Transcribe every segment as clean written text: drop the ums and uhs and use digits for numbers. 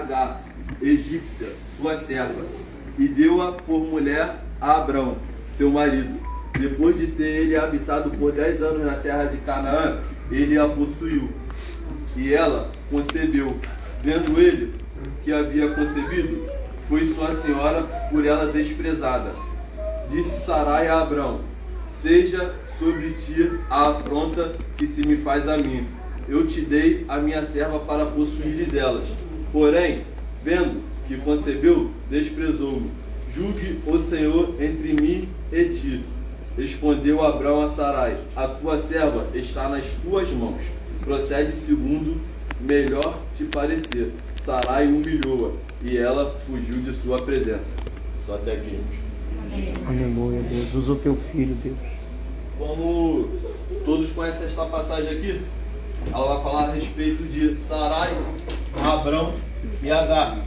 Agar, egípcia, sua serva, e deu-a por mulher a Abrão, seu marido. Depois de ter ele habitado por 10 anos na terra de Canaã, ele a possuiu. E ela concebeu. Vendo ele que havia concebido, foi sua senhora por ela desprezada. Disse Sarai a Abrão: seja sobre ti a afronta que se me faz a mim. Eu te dei a minha serva para possuires elas. Porém, vendo que concebeu, desprezou-me. Julgue o Senhor entre mim e ti. Respondeu Abrão a Sarai: a tua serva está nas tuas mãos. Procede segundo melhor te parecer. Sarai humilhou-a, e ela fugiu de sua presença. Só até aqui. Aleluia, Deus. Usa o teu filho, Deus. Como todos conhecem esta passagem aqui, ela vai falar a respeito de Sarai, Abrão e Agar.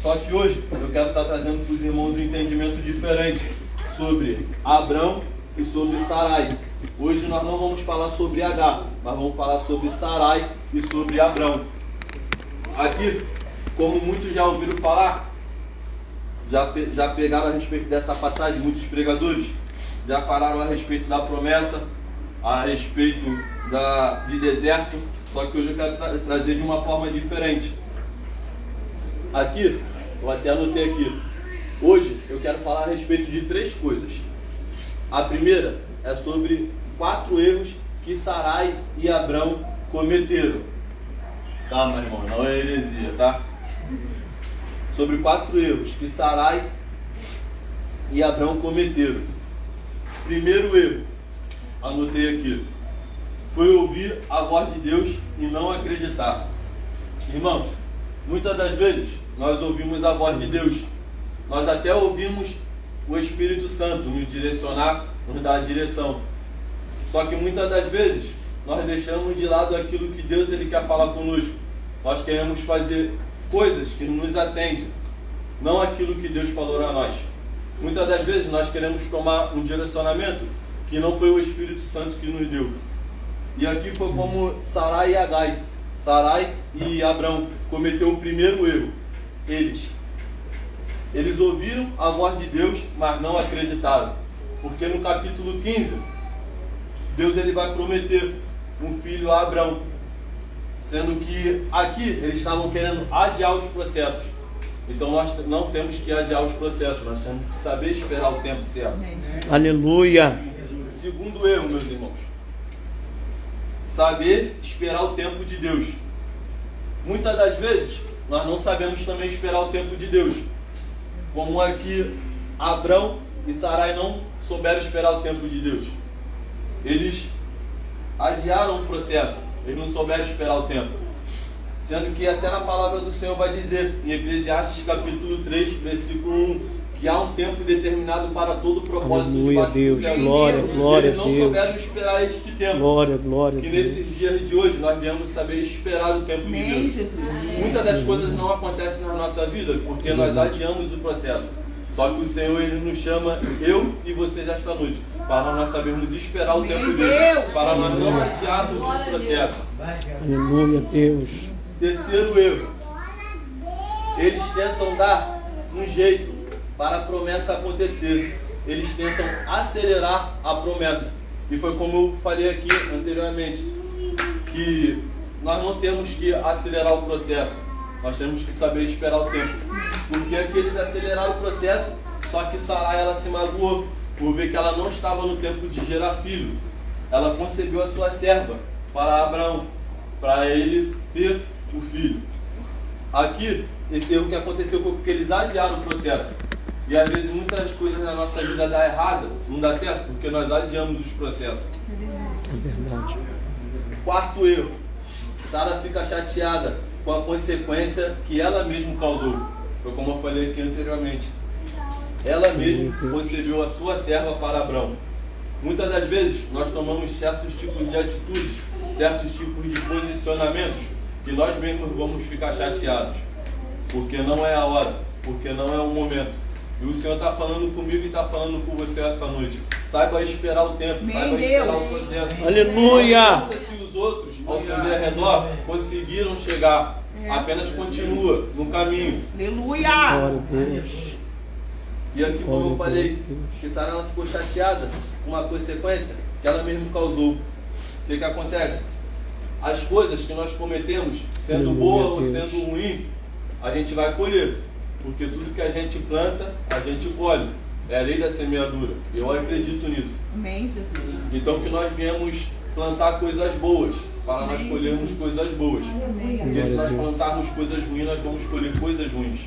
Só que hoje eu quero estar trazendo para os irmãos um entendimento diferente sobre Abrão e sobre Sarai. Hoje nós não vamos falar sobre Agar, mas vamos falar sobre Sarai e sobre Abrão. Aqui, como muitos já ouviram falar, já pegaram a respeito dessa passagem, muitos pregadores já falaram a respeito da promessa, a respeito de deserto, só que hoje eu quero trazer de uma forma diferente. Aqui, eu até anotei aqui, hoje eu quero falar a respeito de 3 coisas. A primeira é sobre 4 erros que Sarai e Abrão cometeram. Calma, irmão, não é heresia, tá? Sobre 4 erros que Sarai e Abrão cometeram. Primeiro erro, anotei aqui, foi ouvir a voz de Deus e não acreditar. Irmãos, muitas das vezes nós ouvimos a voz de Deus, nós até ouvimos o Espírito Santo nos direcionar, nos dar a direção. Só que muitas das vezes nós deixamos de lado aquilo que Deus ele quer falar conosco. Nós queremos fazer coisas que não nos atendem, não aquilo que Deus falou a nós. Muitas das vezes nós queremos tomar um direcionamento que não foi o Espírito Santo que nos deu. E aqui foi como Sarai e Abrão cometeu o primeiro erro. Eles ouviram a voz de Deus, mas não acreditaram. Porque no capítulo 15, Deus ele vai prometer um filho a Abrão. Sendo que aqui eles estavam querendo adiar os processos. Então nós não temos que adiar os processos, nós temos que saber esperar o tempo certo. Aleluia. Segundo erro, meus irmãos, saber esperar o tempo de Deus. Muitas das vezes nós não sabemos também esperar o tempo de Deus. Como aqui Abrão e Sarai não souberam esperar o tempo de Deus. Eles adiaram o processo, eles não souberam esperar o tempo. Sendo que até na palavra do Senhor vai dizer, em Eclesiastes capítulo 3, versículo 1, que há um tempo determinado para todo o propósito debaixo do céu. Glória, glória a Deus. Eles não souberam esperar este tempo. Glória, glória. Que nesses dias de hoje nós viemos saber esperar o tempo de Deus. Jesus. Muitas das coisas não acontecem na nossa vida porque nós adiamos o processo. Só que o Senhor ele nos chama, eu e vocês esta noite, para nós sabermos esperar o tempo dele, para nós não adiarmos o processo. Aleluia, Deus. Terceiro erro, eles tentam dar um jeito para a promessa acontecer. Eles tentam acelerar a promessa. E foi como eu falei aqui anteriormente, que nós não temos que acelerar o processo, nós temos que saber esperar o tempo. Porque aqui eles aceleraram o processo, só que Sarai ela se magoou por ver que ela não estava no tempo de gerar filho. Ela concebeu a sua serva para Abraão, para ele ter o filho. Aqui, esse erro que aconteceu foi porque eles adiaram o processo. E às vezes muitas coisas na nossa vida dão errado, não dá certo, porque nós adiamos os processos. É verdade. Quarto erro, Sara fica chateada com a consequência que ela mesma causou. Foi como eu falei aqui anteriormente. Ela mesma concebeu a sua serva para Abrão. Muitas das vezes nós tomamos certos tipos de atitudes, certos tipos de posicionamentos, que nós mesmos vamos ficar chateados. Porque não é a hora, porque não é o momento. E o Senhor está falando comigo e está falando com você essa noite. Saiba esperar o tempo, saiba esperar o processo. Aleluia! Não importa se os outros ao seu redor conseguiram chegar. apenas continua no caminho. Aleluia! Glória a Deus. E aqui, como eu falei, Deus. que Sara ela ficou chateada com uma consequência que ela mesmo causou. O que acontece? As coisas que nós cometemos, sendo Aleluia, boa ou Deus. sendo ruim, a gente vai colher. Porque tudo que a gente planta, a gente colhe. É a lei da semeadura. Eu acredito nisso. Amém, Jesus. Então que nós viemos plantar coisas boas, para nós colhermos coisas boas. Porque se nós plantarmos coisas ruins, nós vamos colher coisas ruins.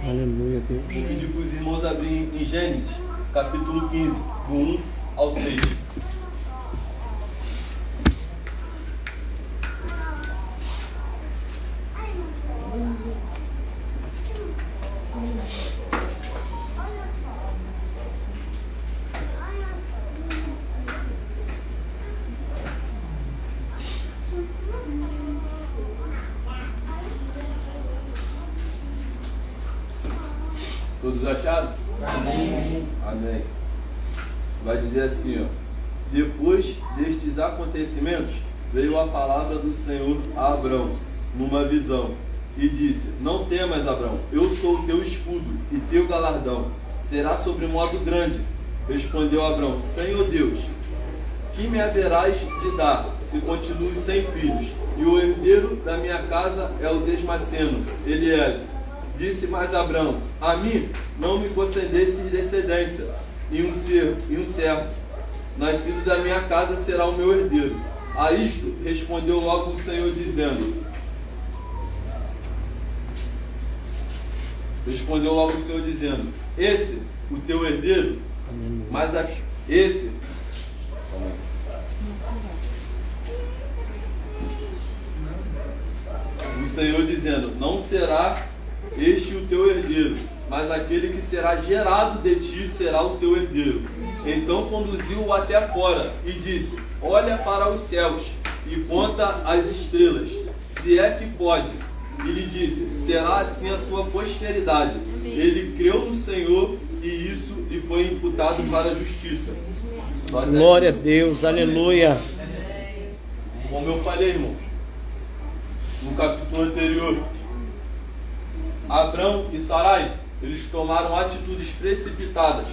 Aleluia, Deus. Vou pedir para os irmãos abrirem em Gênesis, capítulo 15, do 1 ao 6. Todos acharam? Amém. Amém. Vai dizer assim, ó. Depois destes acontecimentos, veio a palavra do Senhor a Abrão, numa visão, e disse: Não temas, Abrão, eu sou o teu escudo e teu galardão será sobre modo grande. Respondeu Abrão: Senhor Deus, que me haverás de dar, se continuo sem filhos? E o herdeiro da minha casa é o Desmaceno, Eliezer. Disse mais Abrão: A mim não me concedestes descendência, e um servo nascido da minha casa será o meu herdeiro. A isto respondeu logo o Senhor, dizendo: Esse, o teu herdeiro, mas esse. O Senhor dizendo: Não será este o teu herdeiro, mas aquele que será gerado de ti será o teu herdeiro. Então conduziu-o até fora e disse: Olha para os céus e conta as estrelas, se é que pode. E lhe disse: Será assim a tua posteridade. Ele creu no Senhor e isso lhe foi imputado para a justiça. Glória a Deus, aleluia. Como eu falei, irmão, no capítulo anterior, Abrão e Sarai, eles tomaram atitudes precipitadas,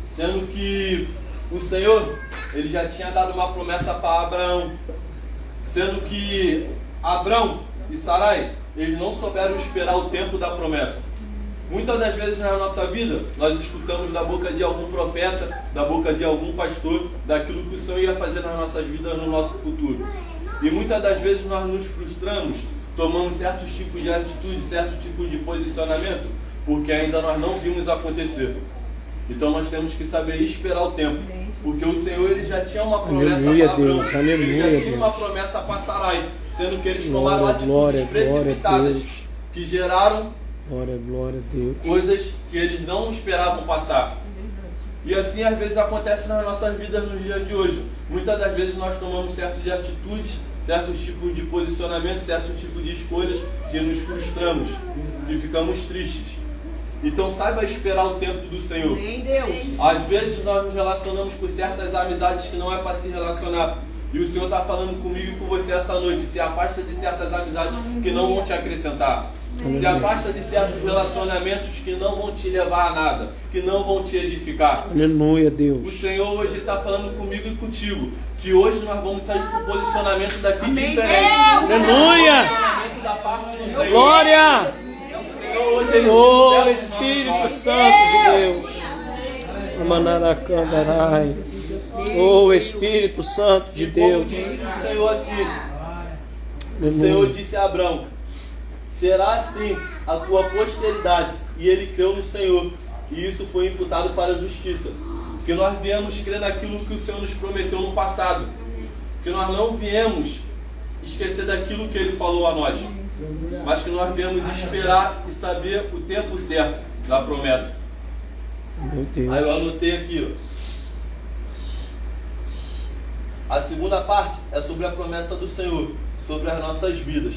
sendo que o Senhor, ele já tinha dado uma promessa para Abraão, sendo que Abrão e Sarai, eles não souberam esperar o tempo da promessa. Muitas das vezes na nossa vida, nós escutamos da boca de algum profeta, da boca de algum pastor, daquilo que o Senhor ia fazer nas nossas vidas, no nosso futuro. E muitas das vezes nós nos frustramos, tomamos certos tipos de atitude, certos tipos de posicionamento, porque ainda nós não vimos acontecer. Então nós temos que saber esperar o tempo, porque o Senhor, ele já tinha uma promessa para Abraão, ele já tinha uma promessa para Sarai, sendo que eles tomaram atitudes precipitadas, que geraram coisas que eles não esperavam passar. E assim às vezes acontece nas nossas vidas nos dias de hoje. Muitas das vezes nós tomamos certas atitudes, certos tipos de posicionamento, certos tipos de escolhas que nos frustramos e ficamos tristes. Então saiba esperar o tempo do Senhor. Às vezes nós nos relacionamos com certas amizades que não é para se relacionar. E o Senhor está falando comigo e com você essa noite. Se afasta de certas amizades que não vão te acrescentar. Se afasta de certos relacionamentos que não vão te levar a nada, que não vão te edificar. Aleluia, Deus. O Senhor hoje está falando comigo e contigo, que hoje nós vamos sair com um posicionamento daqui diferente. Aleluia. Posicionamento da parte do Senhor. Glória. Oh, Espírito Santo de Deus. Amanaracandarai. Oh, Espírito Santo de Deus. O Senhor assim. O Senhor disse a Abrão: será assim a tua posteridade. E ele creu no Senhor, e isso foi imputado para a justiça. Que nós viemos crer naquilo que o Senhor nos prometeu no passado. Que nós não viemos esquecer daquilo que ele falou a nós, mas que nós viemos esperar e saber o tempo certo da promessa. Meu Deus. Aí eu anotei aqui, ó. A segunda parte é sobre a promessa do Senhor, sobre as nossas vidas.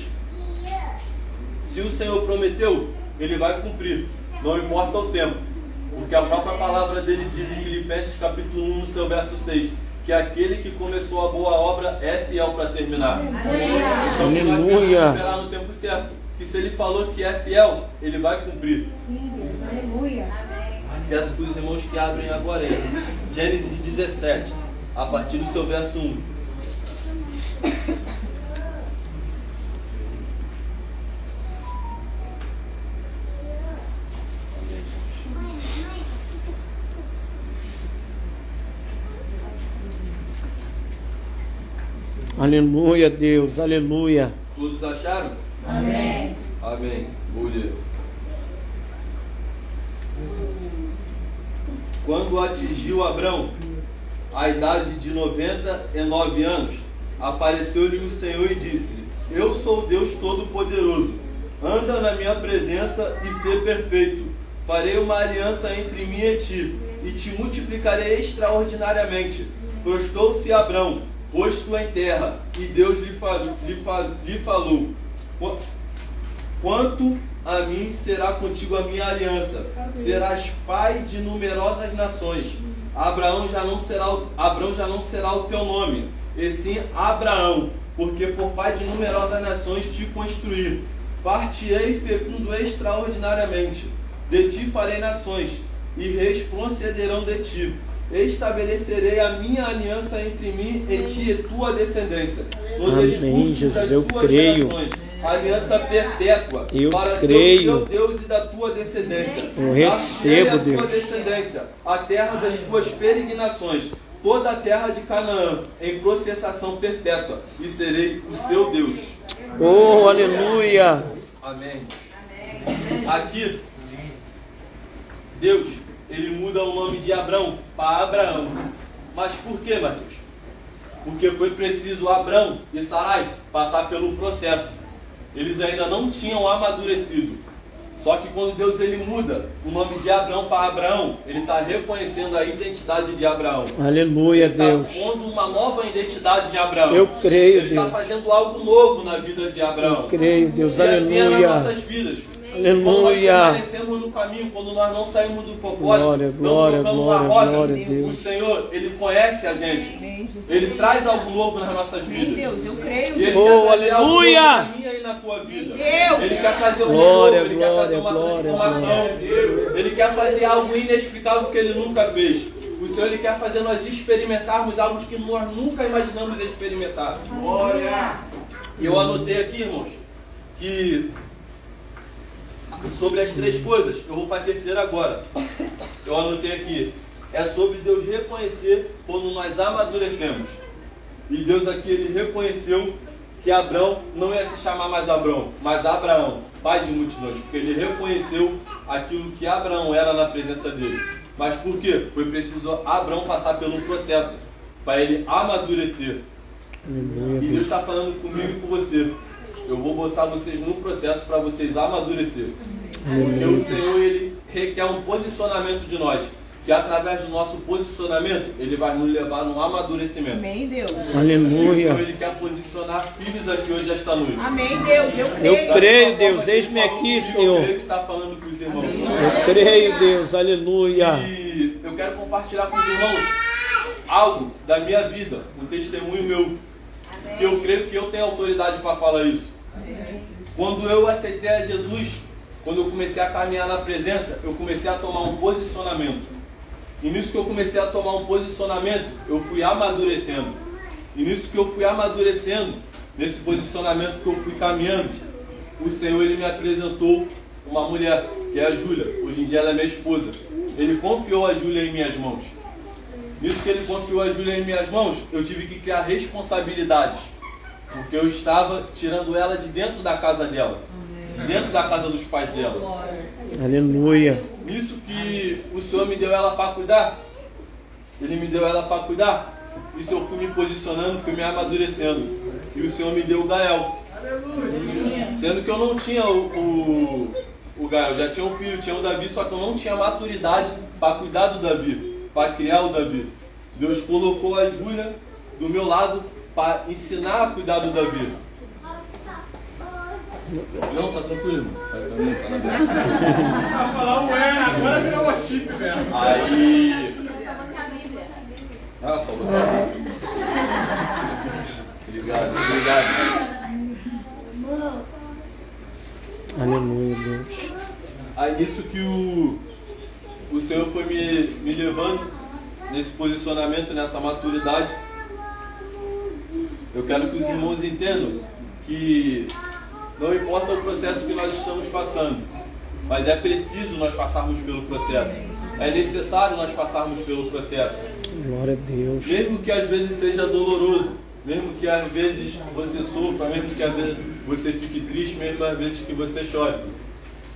Se o Senhor prometeu, ele vai cumprir, não importa o tempo. Porque a própria palavra dele diz em Filipenses capítulo 1, no seu verso 6, que aquele que começou a boa obra é fiel para terminar. Então, Aleluia. esperar no tempo certo. Que se ele falou que é fiel, ele vai cumprir. Sim, aleluia. Peço para os irmãos que abrem agora em Gênesis 17, a partir do seu verso 1. Aleluia, Deus, aleluia. Todos acharam? Amém. Amém. Vou ler. Quando atingiu Abrão a idade de 99 anos, apareceu-lhe o Senhor e disse-lhe: Eu sou Deus Todo-Poderoso, anda na minha presença e ser perfeito. Farei uma aliança entre mim e ti, e te multiplicarei extraordinariamente. Prostrou-se Abrão, rosto em terra, e Deus lhe falou: Quanto a mim, será contigo a minha aliança, serás pai de numerosas nações. Abrão já não será o teu nome, e sim Abraão, porque por pai de numerosas nações te construí. Far-te-ei fecundo extraordinariamente, de ti farei nações, e reis procederão de ti. Estabelecerei a minha aliança entre mim e ti e tua descendência. Amém, Jesus, eu creio. Aliança perpétua Eu para creio. ser o teu Deus e da tua descendência. Eu recebo, a tua Deus. descendência, a terra das tuas peregrinações, toda a terra de Canaã, em processação perpétua, e serei o seu Deus. Oh, aleluia. Amém. Aqui, Deus, ele muda o nome de Abrão para Abraão. Mas por que, Mateus? Porque foi preciso Abrão e Sarai passar pelo processo. Eles ainda não tinham amadurecido. Só que quando Deus ele muda o nome de Abrão para Abraão, ele está reconhecendo a identidade de Abraão. Aleluia, Ele está Deus. pondo uma nova identidade em Abraão. Eu creio, Ele está Deus. fazendo algo novo na vida de Abraão. Eu creio, Deus. E assim é nas Aleluia. nossas vidas. Quando nós Aleluia. permanecemos no caminho, quando nós não saímos do propósito, Glória, não glória, trocamos a glória, rota, glória a Deus. o Senhor, ele conhece a gente. Amém, Jesus. Ele traz algo novo nas nossas Amém, vidas. Deus, eu creio. E ele Oh, quer trazer algo novo aleluia! na minha e na tua vida. Deus! Ele quer trazer um Glória, novo, ele quer trazer uma glória, transformação. Ele quer fazer algo inexplicável que ele nunca fez. O Senhor ele quer fazer nós experimentarmos algo que nós nunca imaginamos experimentar. Glória! E eu anotei aqui, irmãos, que sobre as três coisas, eu vou para a terceira agora. Eu anotei aqui, é sobre Deus reconhecer quando nós amadurecemos. E Deus aqui, ele reconheceu que Abrão não ia se chamar mais Abrão, mas Abraão, pai de multidões, porque ele reconheceu aquilo que Abraão era na presença dele. Mas por quê? Foi preciso Abrão passar pelo processo, para ele amadurecer. Aleluia, E Deus Deus. está falando comigo e com você. Eu vou botar vocês no processo para vocês amadurecer. Porque o Senhor, ele requer um posicionamento de nós. Que através do nosso posicionamento, ele vai nos levar no amadurecimento. Amém, Deus. E o Senhor, Aleluia. ele quer posicionar filhos aqui hoje, esta noite. Amém, Deus, eu creio. Eu creio, Da Deus, forma que eis-me ele falou aqui, comigo, Senhor. Eu creio que está falando com os irmãos. Eu creio, Deus. Aleluia. E eu quero compartilhar com os irmãos algo da minha vida, um testemunho meu, que eu creio que eu tenho autoridade para falar isso. Quando eu aceitei a Jesus, quando eu comecei a caminhar na presença, eu comecei a tomar um posicionamento. E nisso que eu comecei a tomar um posicionamento, eu fui amadurecendo. E nisso que eu fui amadurecendo, nesse posicionamento que eu fui caminhando, o Senhor ele me apresentou uma mulher, que é a Júlia. Hoje em dia ela é minha esposa. Ele confiou a Júlia em minhas mãos. Nisso que ele confiou a Júlia em minhas mãos, eu tive que criar responsabilidades. Porque eu estava tirando ela de dentro da casa dela. Dentro da casa dos pais dela. Aleluia. Nisso que o Senhor me deu ela para cuidar. Ele me deu ela para cuidar. Isso eu fui me posicionando, fui me amadurecendo. E o Senhor me deu o Gael. Sendo que eu não tinha o Gael. Já tinha um filho, tinha o Davi, só que eu não tinha maturidade para cuidar do Davi, para criar o Davi. Deus colocou a Júlia do meu lado para ensinar a cuidar do Davi. Não, tá tranquilo, irmão. Tá na beira. Vai falar ué, agora virou o chip mesmo. Aí Ah, falou. Obrigado. Aleluia, Deus. Aí isso que o Senhor foi me levando nesse posicionamento, nessa maturidade. Eu quero que os irmãos entendam que não importa o processo que nós estamos passando, mas é preciso nós passarmos pelo processo. É necessário nós passarmos pelo processo. Glória a Deus. Mesmo que às vezes seja doloroso, mesmo que às vezes você sofra, mesmo que às vezes você fique triste, mesmo às vezes que você chore.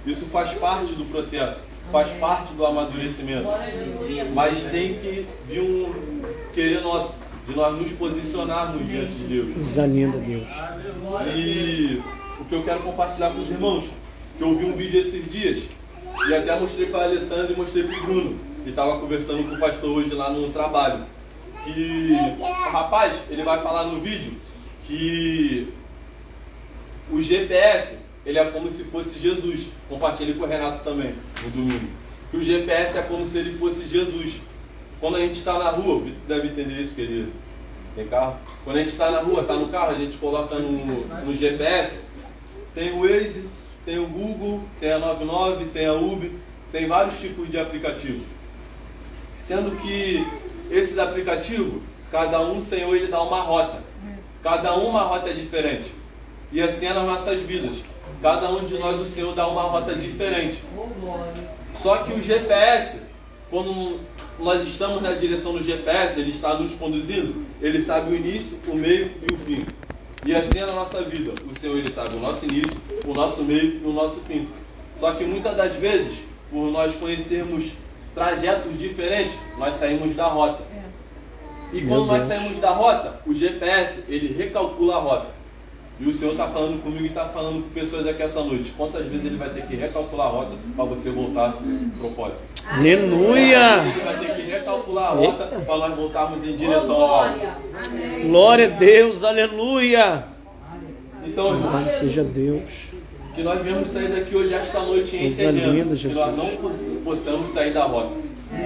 Isso faz parte do processo, faz parte do amadurecimento. Mas tem que vir um querer nosso, de nós nos posicionarmos diante de Deus. Coisa linda, Deus. E o que eu quero compartilhar com os irmãos, que eu vi um vídeo esses dias, e até mostrei para a Alessandra e mostrei para o Bruno, que estava conversando com o pastor hoje lá no trabalho. Que o rapaz, ele vai falar no vídeo que o GPS, ele é como se fosse Jesus. Compartilhei com o Renato também, no domingo. Que o GPS é como se ele fosse Jesus. Quando a gente está na rua, deve entender isso, querido. Tem carro? Quando a gente está na rua, está no carro, a gente coloca no GPS, tem o Waze, tem o Google, tem a 99, tem a Uber, tem vários tipos de aplicativos. Sendo que esses aplicativos, cada um, Senhor, ele dá uma rota. Cada uma rota é diferente. E assim é nas nossas vidas. Cada um de nós, o Senhor dá uma rota diferente. Só que o GPS, quando nós estamos na direção do GPS, ele está nos conduzindo, ele sabe o início, o meio e o fim. E assim é na nossa vida. O Senhor, ele sabe o nosso início, o nosso meio e o nosso fim. Só que muitas das vezes, por nós conhecermos trajetos diferentes, nós saímos da rota. E quando nós saímos da rota, o GPS, ele recalcula a rota. E o Senhor está falando comigo e está falando com pessoas aqui essa noite. Quantas vezes ele vai ter que recalcular a rota para você voltar para o propósito? Aleluia! Ele vai ter que recalcular a rota para nós voltarmos em direção ao alvo. Glória a Deus, aleluia! Então, irmãos, Louvado seja Deus. que nós viemos sair daqui hoje, esta noite, Coisa entendendo linda, que Jesus. nós não possamos sair da rota.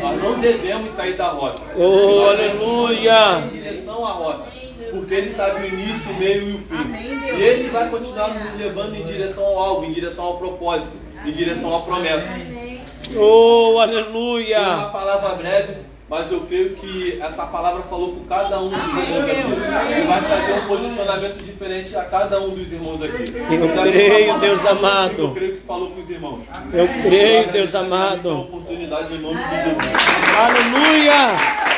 Nós não devemos sair da rota. Oh, Nós aleluia! devemos ir em direção à rota. Porque Ele sabe o início, o meio e o fim. E Ele vai continuar nos levando em direção ao alvo, em direção ao propósito, em direção à promessa. Oh, Foi aleluia! uma palavra breve, mas eu creio que essa palavra falou com cada um dos irmãos aqui. E vai trazer um posicionamento diferente a cada um dos irmãos aqui. Eu creio, Deus amado. Eu creio que falou com os irmãos. Eu creio, Deus Recebe a amado. oportunidade em nome de Jesus. Aleluia!